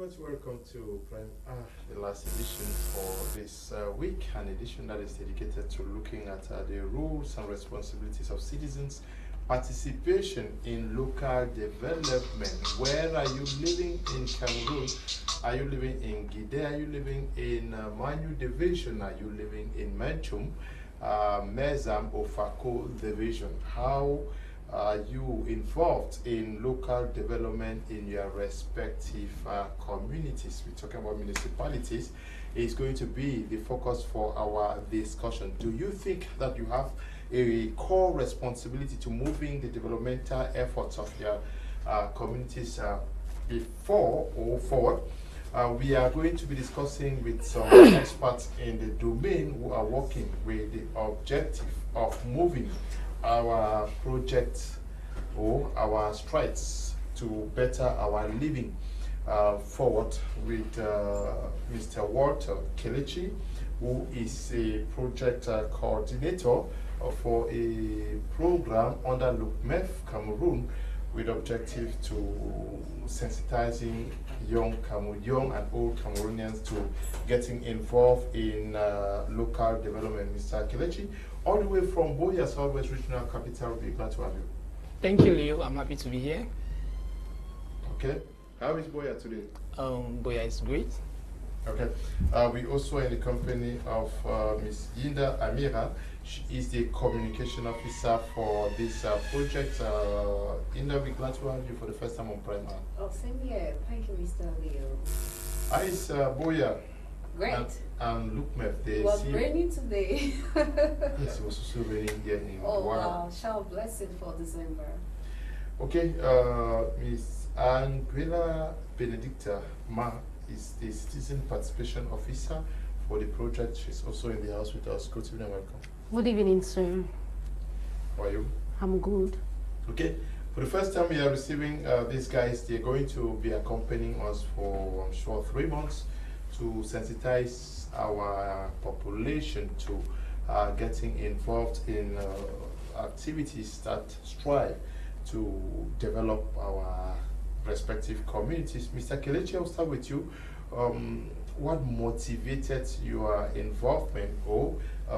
most welcome to the last edition for this week, an edition that is dedicated to looking at the roles and responsibilities of citizens, participation in local development. Where are you living in Cameroon? Are you living in Gide? Are you living in Manu Division? Are you living in Menchum, Mezam, or Fako Division? How are you involved in local development in your respective communities? We're talking about municipalities. It's going to be the focus for our discussion. Do you think that you have a core responsibility to moving the developmental efforts of your communities before or forward? We are going to be discussing with some experts in the domain who are working with the objective of moving our projects or our strides to better our living forward with Mr. Walter Keletchi, who is a project coordinator for a program under LUCMEF Cameroon with objective to sensitizing young and old Cameroonians to getting involved in local development. Mr. Keletchi, all the way from Boya, Southwest Regional Capital, we're glad to have you. Thank you, Leo. I'm happy to be here. Okay. How is Boya today? Boya is great. Okay. We also in the company of Ms. Ynda Anira. She is the communication officer for this project. Ynda, we're glad to have you for the first time on Prime. Oh, same here. Thank you, Mr. Leo. How is Boya? Great. And LUCMEF, it was raining today. Yes, it was also raining here in wow, shower blessing for December. Okay, Ms. Angwela Benedicta, Maah is the citizen participation officer for the project. She's also in the house with us. Good evening and welcome. Good evening, sir. How are you? I'm good. Okay, for the first time we are receiving these guys. They're going to be accompanying us for, I'm sure, 3 months to sensitize our population to getting involved in activities that strive to develop our respective communities. Mr. Keletchi, I'll start with you. What motivated your involvement or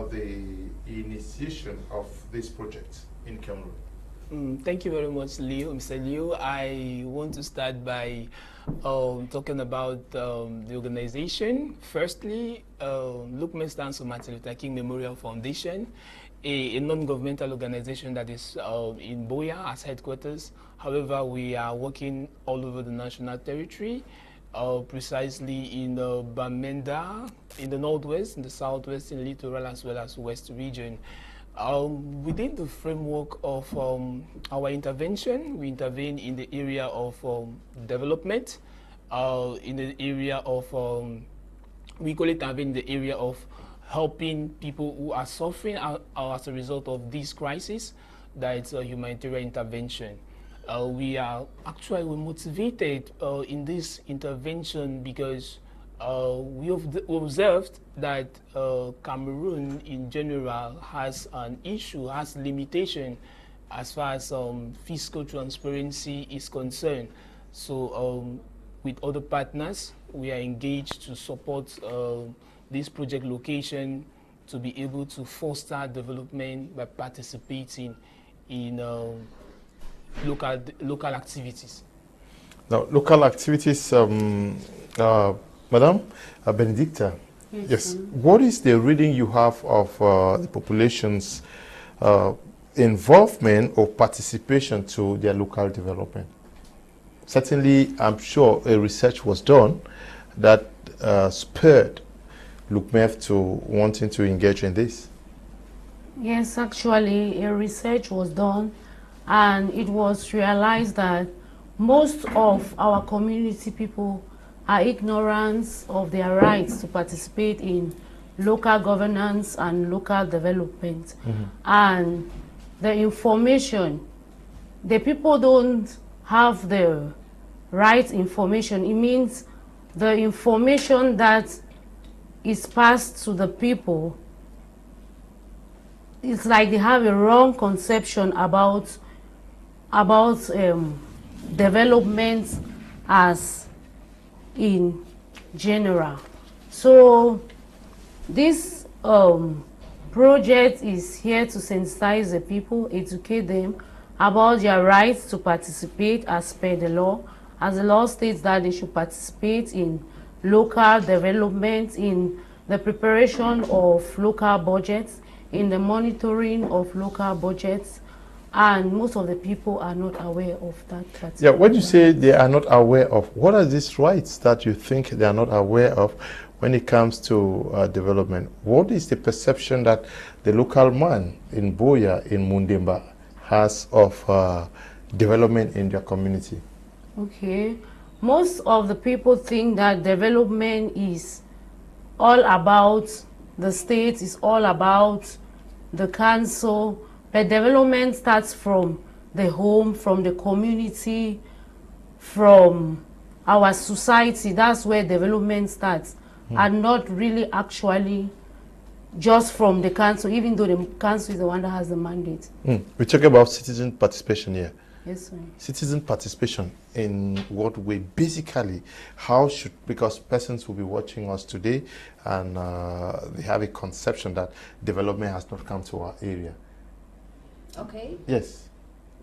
the initiation of this project in Cameroon? Thank you very much, Leo. Mr. Leo, I want to start by talking about the organization. Firstly, LUCMEF stands for Martin Luther King Memorial Foundation, a non-governmental organization that is in Boya as headquarters. However, we are working all over the national territory, precisely in Bamenda, in the northwest, in the southwest, in littoral, as well as west region. Within the framework of our intervention, we intervene in the area of development, in the area of, we call it intervene in the area of helping people who are suffering as a result of this crisis. That's a humanitarian intervention. We are actually motivated in this intervention because we observed that Cameroon in general has an issue, has limitation as far as fiscal transparency is concerned. So with other partners, we are engaged to support this project location to be able to foster development by participating in local activities. Now, local activities, Madam Benedicta, yes. What is the reading you have of the population's involvement or participation to their local development? Certainly, I'm sure a research was done that spurred LUCMEF to wanting to engage in this. Yes, actually, a research was done, and it was realized that most of our community people are ignorant of their rights to participate in local governance and local development. And the information, the people don't have the right information. It means the information that is passed to the people, it's like they have a wrong conception about development as in general. So this project is here to sensitize the people, educate them about their rights to participate as per the law. As the law states that they should participate in local development, in the preparation of local budgets, in the monitoring of local budgets, and most of the people are not aware of that. Yeah, when you say they are not aware of, what are these rights that you think they are not aware of when it comes to development? What is the perception that the local man in Boya, in Mundemba, has of development in their community? Okay, most of the people think that development is all about the state, is all about the council, but development starts from the home, from the community, from our society. That's where development starts, and not really actually just from the council, even though the council is the one that has the mandate. We talk about citizen participation here. Yes, sir. Citizen participation in what way? Basically, how should, because persons will be watching us today and they have a conception that development has not come to our area. Okay. Yes.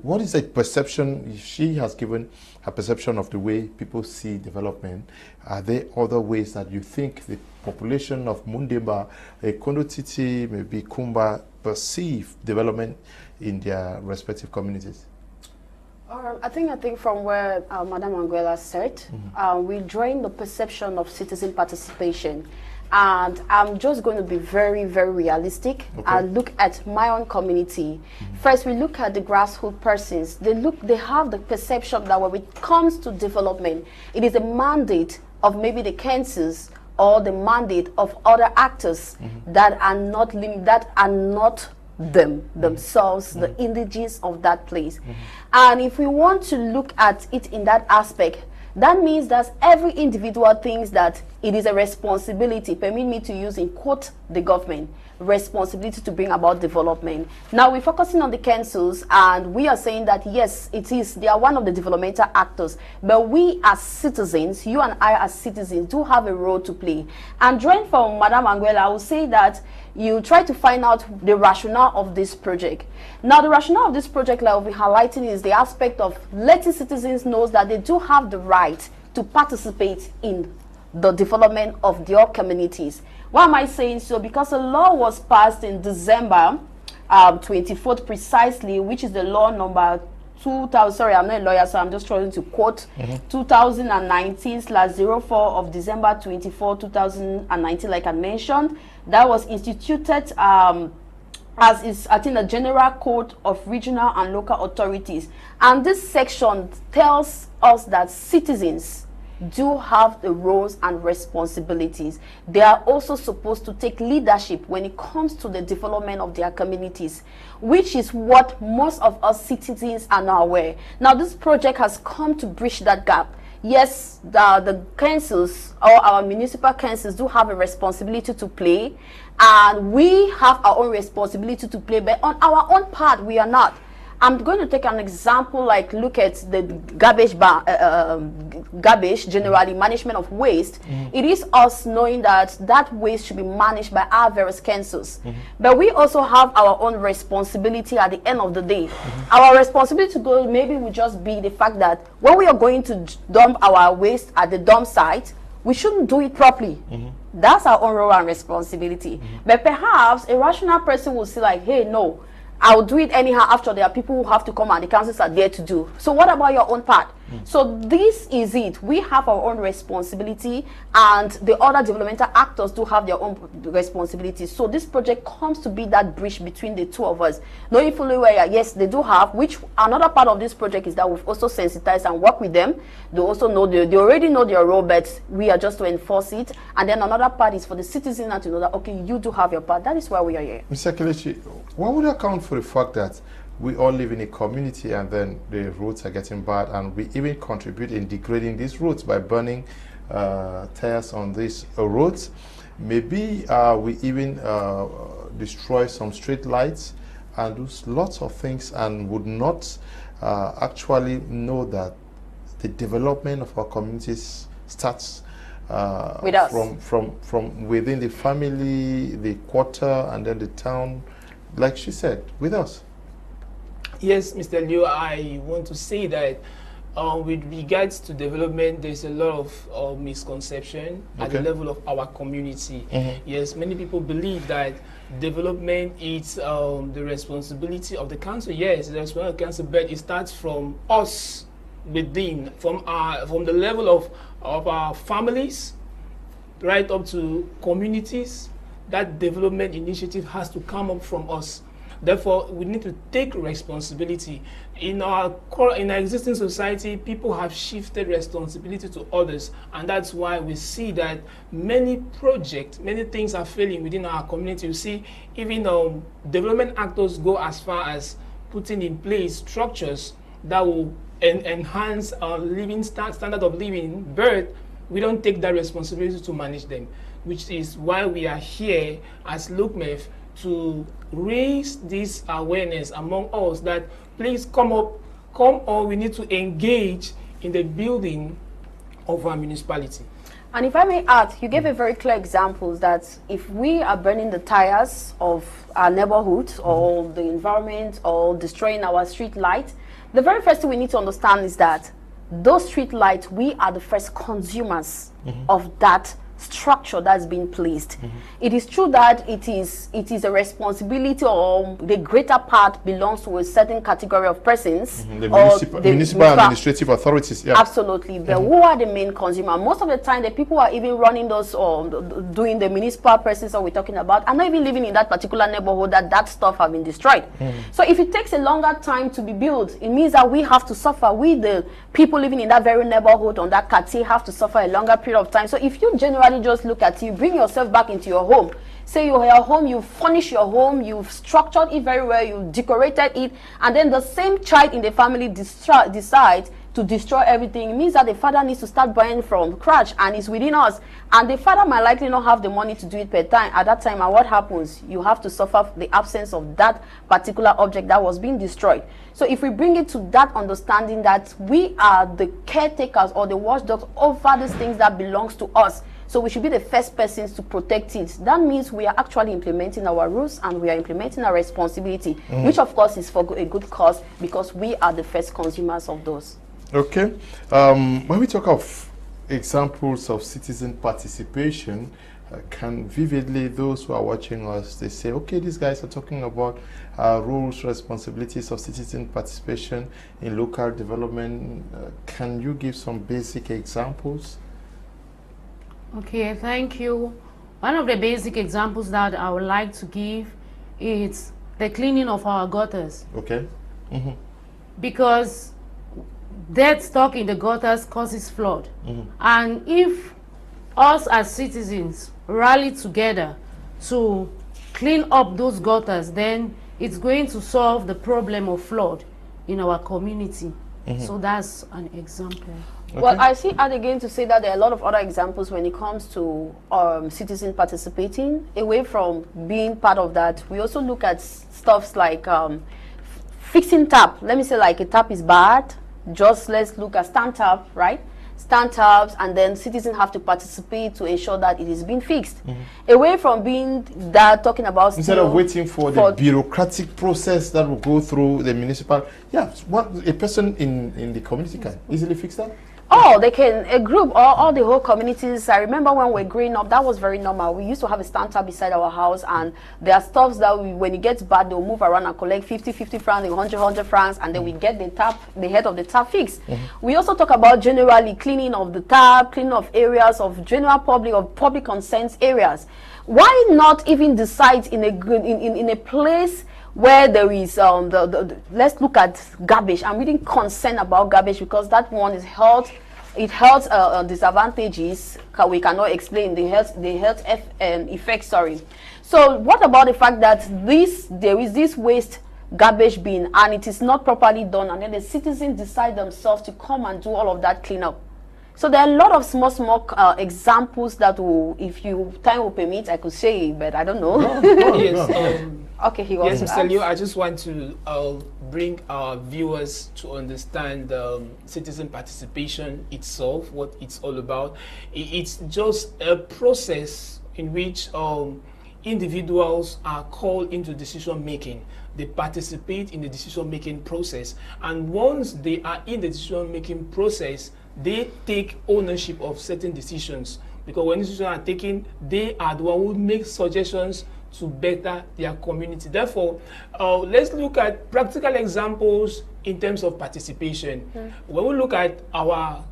What is a perception? She has given her perception of the way people see development. Are there other ways that you think the population of Mundemba, Kondotiti, maybe Kumba, perceive development in their respective communities? I think from where Madam Angwela said, we're drawing the perception of citizen participation. And I'm just going to be very, very realistic and look at my own community. First, we look at the grassroots persons. They have the perception that when it comes to development, it is a mandate of maybe the councils or the mandate of other actors that are not themselves, the indigenous of that place. And if we want to look at it in that aspect, that means that every individual thinks that it is a responsibility, permit me to use in quote the government, responsibility to bring about development. Now we're focusing on the councils and we are saying that yes, it is, they are one of the developmental actors, but we as citizens, you and I as citizens do have a role to play. And drawing from Madam Angwela, I will say that you try to find out the rationale of this project. Now the rationale of this project, like I'll be highlighting, is the aspect of letting citizens know that they do have the right to participate in the development of their communities. Why am I saying so? Because a law was passed in December 24th precisely, which is the law number 2000, sorry, I'm not a lawyer, so I'm just trying to quote 2019/04 of December 24, 2019, like I mentioned. That was instituted as is, I think, the General Code of Regional and Local Authorities. And this section tells us that citizens do have the roles and responsibilities. They are also supposed to take leadership when it comes to the development of their communities, which is what most of us citizens are not aware. Now this project has come to bridge that gap. Yes, the councils or our municipal councils do have a responsibility to play, and we have our own responsibility to play, but on our own part we are not. I'm going to take an example, like look at the garbage, generally management of waste. It is us knowing that that waste should be managed by our various councils. But we also have our own responsibility at the end of the day. Our responsibility to go maybe will just be the fact that when we are going to dump our waste at the dump site, we shouldn't do it properly. That's our own role and responsibility. But perhaps a rational person will say like, hey, no, I'll do it anyhow after there are people who have to come and the councils are there to do. So what about your own part? So this is it. We have our own responsibility and the other developmental actors do have their own responsibilities. So this project comes to be that bridge between the two of us. Knowing fully well, yes, they do have, which another part of this project is that we've also sensitized and work with them. They also know, they already know their role, but we are just to enforce it. And then another part is for the citizens to know that, okay, you do have your part. That is why we are here. Mr. Keletchi, what would account for the fact that we all live in a community and then the roads are getting bad, and we even contribute in degrading these roads by burning tires on these roads? Maybe we even destroy some street lights and do lots of things and would not actually know that the development of our communities starts with us. from within the family, the quarter, and then the town, like she said, with us. Yes, Mr. Leo, I want to say that with regards to development, there's a lot of misconception at the level of our community. Yes, many people believe that development is the responsibility of the council. Yes, the responsibility of the council, but it starts from us within, from the level of our families, right up to communities. That development initiative has to come up from us. Therefore, we need to take responsibility. In our existing society, people have shifted responsibility to others, and that's why we see that many projects, many things are failing within our community. You see, even development actors go as far as putting in place structures that will enhance our standard of living, but we don't take that responsibility to manage them, which is why we are here as LUCMEF to raise this awareness among us that please come on, we need to engage in the building of our municipality. And if I may add, you gave a very clear example that if we are burning the tires of our neighborhood or the environment or destroying our street light, the very first thing we need to understand is that those street lights, we are the first consumers of that structure that's been placed. It is true that it is a responsibility, or the greater part belongs to a certain category of persons, the municipal administrative authorities. Yeah. Absolutely. But who are the main consumer? Most of the time, the people who are even running those or doing the municipal persons that we're talking about are not even living in that particular neighborhood that stuff have been destroyed. So if it takes a longer time to be built, it means that we have to suffer. We, the people living in that very neighborhood on that quartier, have to suffer a longer period of time. So if you generally just look at you, bring yourself back into your home. Say you're your home, you've furnished your home, you've structured it very well, you've decorated it, and then the same child in the family decides to destroy everything. It means that the father needs to start buying from scratch, and it's within us. And the father might likely not have the money to do it per time at that time. And what happens? You have to suffer the absence of that particular object that was being destroyed. So if we bring it to that understanding that we are the caretakers or the watchdogs over these things that belongs to us, so we should be the first persons to protect it. That means we are actually implementing our rules and we are implementing our responsibility, which of course is for a good cause, because we are the first consumers of those. Okay. When we talk of examples of citizen participation, can vividly those who are watching us, they say, okay, these guys are talking about rules, responsibilities of citizen participation in local development. Can you give some basic examples? Okay, thank you. One of the basic examples that I would like to give is the cleaning of our gutters. Okay. Because dead stock in the gutters causes flood. And if us as citizens rally together to clean up those gutters, then it's going to solve the problem of flood in our community. So that's an example. Okay. Well, I see add again to say that there are a lot of other examples when it comes to citizen participating. Away from being part of that, we also look at stuffs like fixing tap. Let me say, like, a tap is bad. Just let's look at stand tap, right? Stand taps, and then citizens have to participate to ensure that it is being fixed. Away from being that, talking about instead of waiting for the bureaucratic process that will go through the municipal, a person in the community can easily fix that. Oh, they can, a group or all the whole communities. I remember when we were growing up, that was very normal. We used to have a stand tap beside our house, and there are stuffs that when it gets bad, they'll move around and collect 50 francs, 100 francs, and then we get the head of the tap fixed. We also talk about generally cleaning of the tap, cleaning of areas of general public, of public consent areas. Why not even decide in a place where there is let's look at garbage. I'm really concerned about garbage because that one is disadvantages we cannot explain, the health effects. Sorry. So what about the fact that there is this waste garbage bin and it is not properly done, and then the citizens decide themselves to come and do all of that cleanup? So there are a lot of small examples that will, if time will permit, I could say, but I don't know. Yes. Okay, he wants Yes, to Mr. ask. Leo, I just want to bring our viewers to understand citizen participation itself, what it's all about. It's just a process in which individuals are called into decision making. They participate in the decision making process, and once they are in the decision making process, they take ownership of certain decisions, because when decisions are taken, they are the one who make suggestions to better their community. Therefore, let's look at practical examples in terms of participation. When we look at our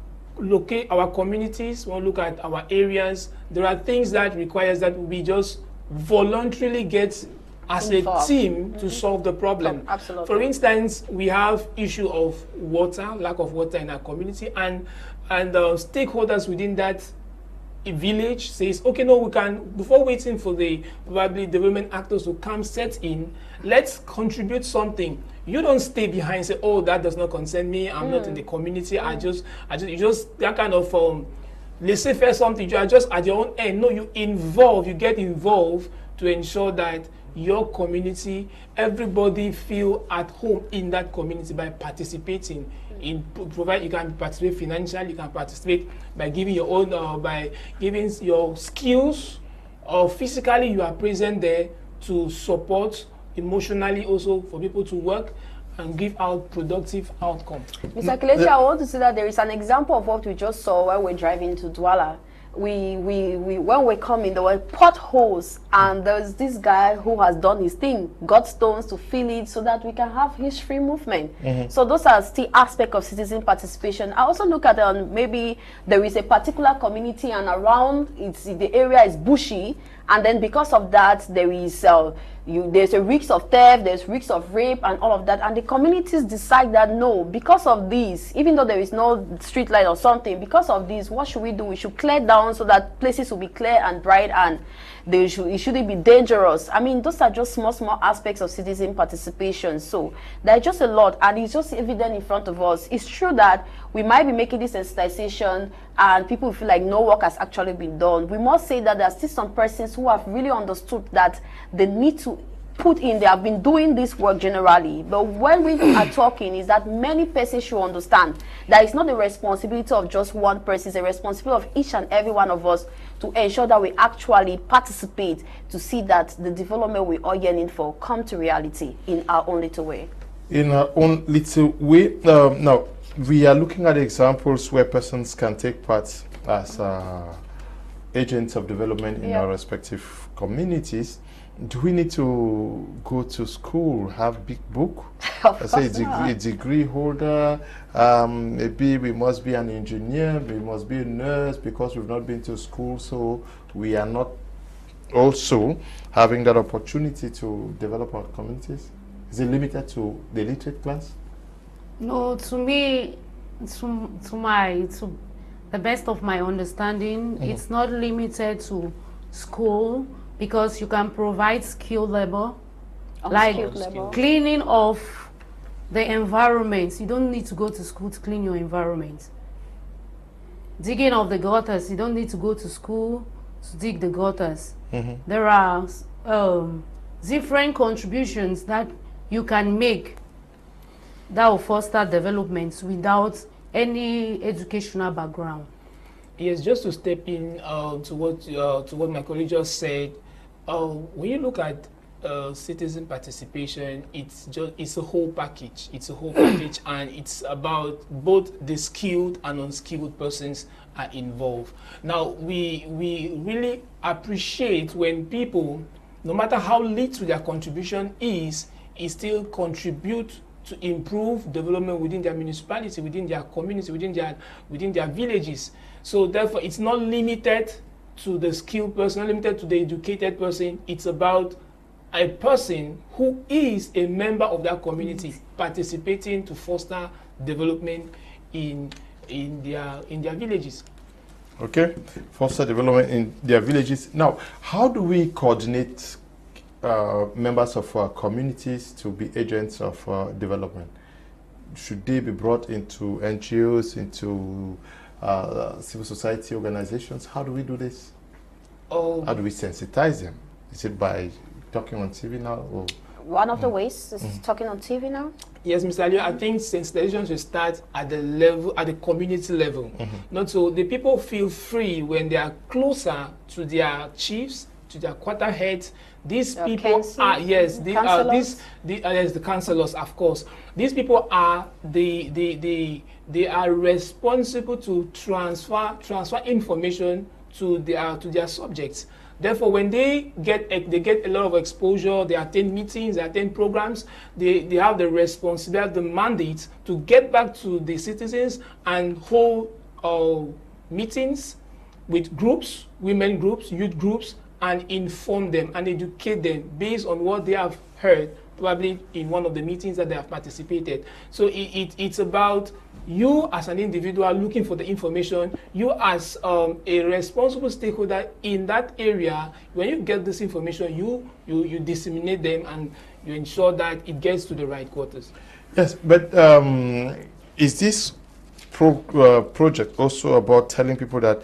communities, when we look at our areas, there are things that requires that we just voluntarily get as Involved. a team to solve the problem. Absolutely. For instance, we have issue of water, lack of water in our community, and stakeholders within that village says, okay, no, we can, before waiting for the probably development actors to come set in, let's contribute something. You don't stay behind and say, oh, that does not concern me, I'm not in the community, you just that kind of laissez-faire something, you are just at your own end. No, you get involved to ensure that your community, everybody feel at home in that community by participating. You can participate financially, you can participate by giving your own, by giving your skills, or physically you are present there to support, emotionally also for people to work and give out productive outcome. Mr. Keletchi, I want to say that there is an example of what we just saw when we're driving to Douala. When we're coming, there were potholes, and there's this guy who has done his thing, got stones to fill it so that we can have history movement. So those are still aspects of citizen participation. I also look at maybe there is a particular community and around the area is bushy, and then because of that there is there's a risk of theft, there's risk of rape and all of that, and the communities decide that no, because of this, even though there is no street light or something, because of this, what should we do? We should clear down so that places will be clear and bright, and it shouldn't be dangerous. I mean, those are just small aspects of citizen participation. So there's just a lot, and it's just evident in front of us. It's true that we might be making this sensitization and people feel like no work has actually been done. We must say that there are still some persons who have really understood that they need to put in, they have been doing this work generally. But when we are talking is that many persons should understand that it's not the responsibility of just one person, it's a responsibility of each and every one of us to ensure that we actually participate to see that the development we are yearning for come to reality in our own little way. In our own little way. Now, we are looking at examples where persons can take part as agents of development in our respective communities. Do we need to go to school, have big book? I say a degree holder, maybe we must be an engineer, we must be a nurse because we've not been to school, so we are not also having that opportunity to develop our communities? Is it limited to the literate class? No, to me, to the best of my understanding, it's not limited to school, because you can provide skilled labor, like cleaning of the environment. You don't need to go to school to clean your environment. Digging of the gutters, you don't need to go to school to dig the gutters. There are different contributions that you can make that will foster development without any educational background. Yes, just to step in to what my colleague just said, when you look at citizen participation, it's a whole package. It's a whole package, and it's about both the skilled and unskilled persons are involved. Now, we really appreciate when people, no matter how little their contribution is still contribute to improve development within their municipality, within their community, within their villages. So therefore, it's not limited to the skilled person, not limited to the educated person. It's about a person who is a member of that community participating to foster development in their villages. Okay, foster development in their villages. Now, how do we coordinate members of our communities to be agents of development? Should they be brought into NGOs, into civil society organizations? How do we do this? How do we sensitize them? Is it by talking on TV now? Or one of the ways is talking on TV now? Yes, Mr. Ali, I think sensitization should start at the level, at the community level. Not so the people feel free when they are closer to their chiefs, to their quarter heads. These people are, yes, the councillors, of course. These people are they are responsible to transfer information to their subjects. Therefore, when they get a lot of exposure, they attend meetings, they attend programs, they have the responsibility, the mandate to get back to the citizens and hold meetings with groups, women groups, youth groups, and inform them and educate them based on what they have heard, probably in one of the meetings that they have participated. So it's about you as an individual looking for the information, you as a responsible stakeholder in that area. When you get this information, you disseminate them and you ensure that it gets to the right quarters. Yes, but is this project also about telling people that